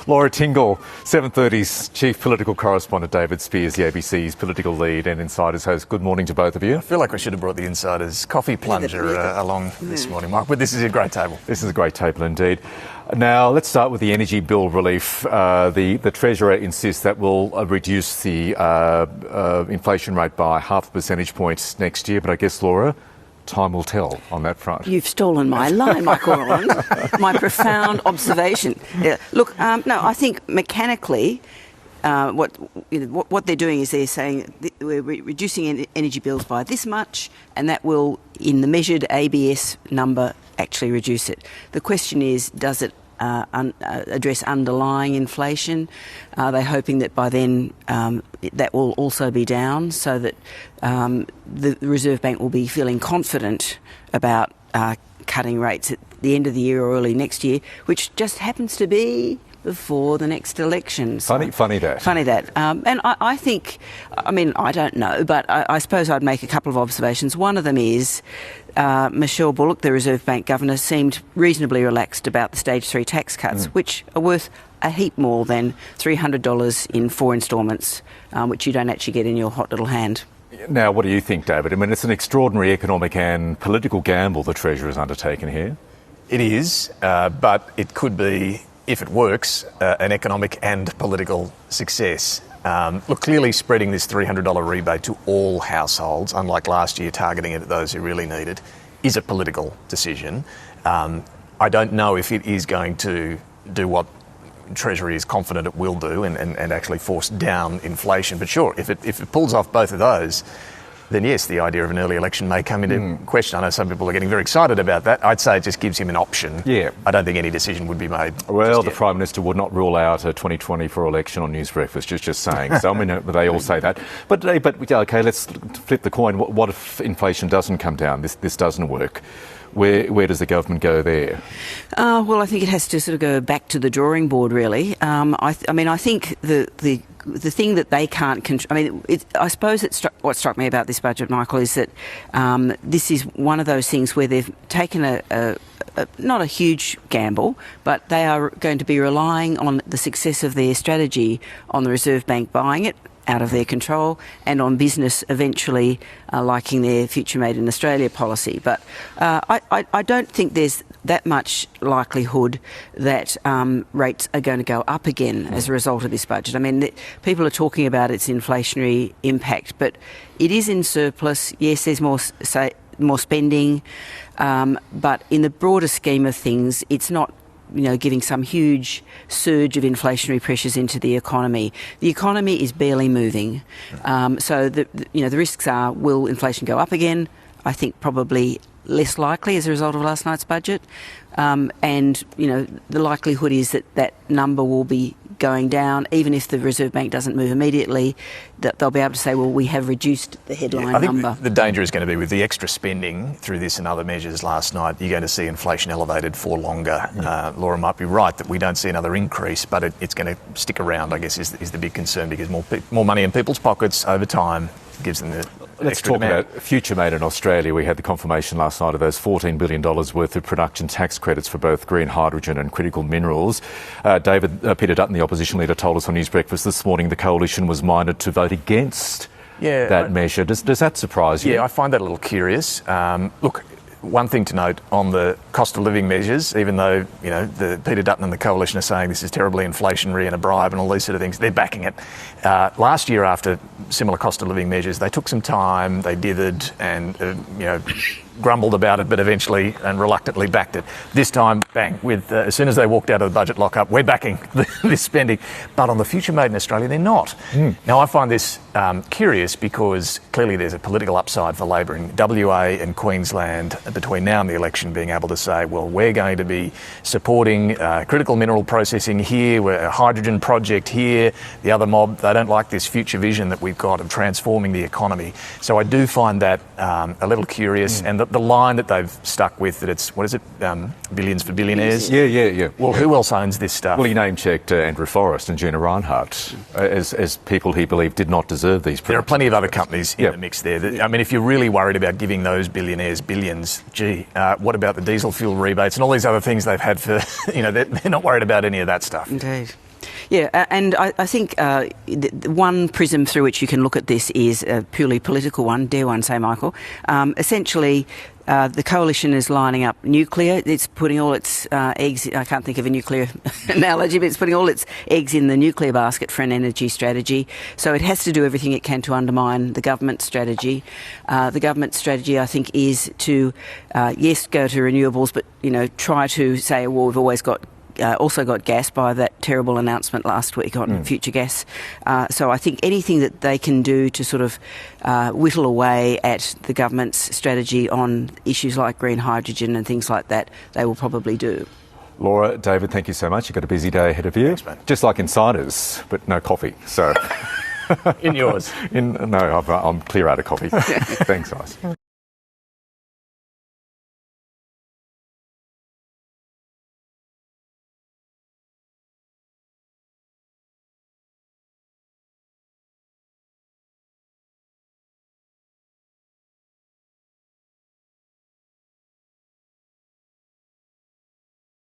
Laura Tingle, 7:30's chief political correspondent, David Speers, the ABC's political lead and Insiders host. Good morning to both of you. I feel like we should have brought the Insiders coffee plunger along this morning, Mark, but this is a great table. This is a great table indeed. Now, let's start with the energy bill relief. The Treasurer insists that will reduce the inflation rate by half a percentage point next year, but I guess, Laura, time will tell on that front. You've stolen my line, Michael Roland. My profound observation. Yeah. Look, no, I think mechanically, what they're doing is they're saying we're reducing energy bills by this much, and that will, in the measured ABS number, actually reduce it. The question is, does it address underlying inflation? Are they hoping that by then that will also be down, so that the Reserve Bank will be feeling confident about cutting rates at the end of the year or early next year, which just happens to be before the next election. So, funny that. And I think, I mean, I don't know, but I suppose I'd make a couple of observations. One of them is Michelle Bullock, the Reserve Bank Governor, seemed reasonably relaxed about the Stage 3 tax cuts, which are worth a heap more than $300 in 4 instalments, which you don't actually get in your hot little hand. Now, what do you think, David? I mean, it's an extraordinary economic and political gamble the Treasurer has undertaken here. It is, but it could be, if it works, an economic and political success. Look, clearly spreading this $300 rebate to all households, unlike last year targeting it at those who really need it, is a political decision. I don't know if it is going to do what Treasury is confident it will do and actually force down inflation. But sure, if it pulls off both of those, then yes, the idea of an early election may come into question. I know some people are getting very excited about that. I'd say it just gives him an option. Yeah. I don't think any decision would be made. Well, the Prime Minister would not rule out a 2024 election on News Breakfast, just saying. So, I mean, they all say that. But okay, let's flip the coin. What if inflation doesn't come down? This doesn't work. Where does the government go there? Well, I think it has to sort of go back to the drawing board, really. I think the thing that they can't control... I mean, I suppose what struck me about this budget, Michael, is that this is one of those things where they've taken not a huge gamble, but they are going to be relying on the success of their strategy on the Reserve Bank buying it out of their control, and on business eventually liking their future made in Australia policy. But I don't think there's that much likelihood that rates are going to go up again as a result of this budget. I mean, people are talking about its inflationary impact, but it is in surplus. Yes, there's more spending, but in the broader scheme of things, it's not giving some huge surge of inflationary pressures into the economy. The economy is barely moving. So the risks are, will inflation go up again? I think probably less likely as a result of last night's budget. And the likelihood is that number will be going down, even if the Reserve Bank doesn't move immediately, that they'll be able to say, well, we have reduced the headline number. I think the danger is going to be with the extra spending through this and other measures last night, you're going to see inflation elevated for longer. Laura might be right that we don't see another increase, but it's going to stick around, I guess, is the big concern, because more money in people's pockets over time gives them the Let's talk about future made in Australia. We had the confirmation last night of those $14 billion worth of production tax credits for both green hydrogen and critical minerals. Peter Dutton, the opposition leader, told us on News Breakfast this morning the coalition was minded to vote against that measure. Does that surprise you? Yeah, I find that a little curious. Look, one thing to note on the cost of living measures, even though the Peter Dutton and the coalition are saying this is terribly inflationary and a bribe and all these sort of things, they're backing it. Last year, after similar cost of living measures, they took some time, they dithered and grumbled about it, but eventually and reluctantly backed it. This time, bang, as soon as they walked out of the budget lockup, we're backing this spending. But on the future made in Australia, they're not. Now, I find this curious because clearly there's a political upside for Labor in WA and Queensland between now and the election, being able to say, well, we're going to be supporting critical mineral processing here, we're a hydrogen project here. The other mob, they don't like this future vision that we've got of transforming the economy. So I do find that a little curious. And the line that they've stuck with, that it's, billions for billionaires? Yeah. Well, who else owns this stuff? Well, he name-checked Andrew Forrest and Gina Reinhardt as people he believed did not deserve these products. There are plenty of other companies in the mix there. I mean, if you're really worried about giving those billionaires billions, what about the diesel fuel rebates and all these other things they've had for, they're not worried about any of that stuff. Indeed. Yeah, and I think the one prism through which you can look at this is a purely political one, dare one say, Michael. Essentially, the coalition is lining up nuclear. It's putting all its eggs, I can't think of a nuclear analogy, but it's putting all its eggs in the nuclear basket for an energy strategy. So it has to do everything it can to undermine the government strategy. The government strategy, I think, is to, yes, go to renewables, but, try to say, well, we've always got also got gas by that terrible announcement last week on future gas. So I think anything that they can do to sort of whittle away at the government's strategy on issues like green hydrogen and things like that, they will probably do. Laura, David, thank you so much. You've got a busy day ahead of you. Thanks, mate. Just like insiders, but no coffee. So In yours. No, I'm clear out of coffee. Thanks, guys.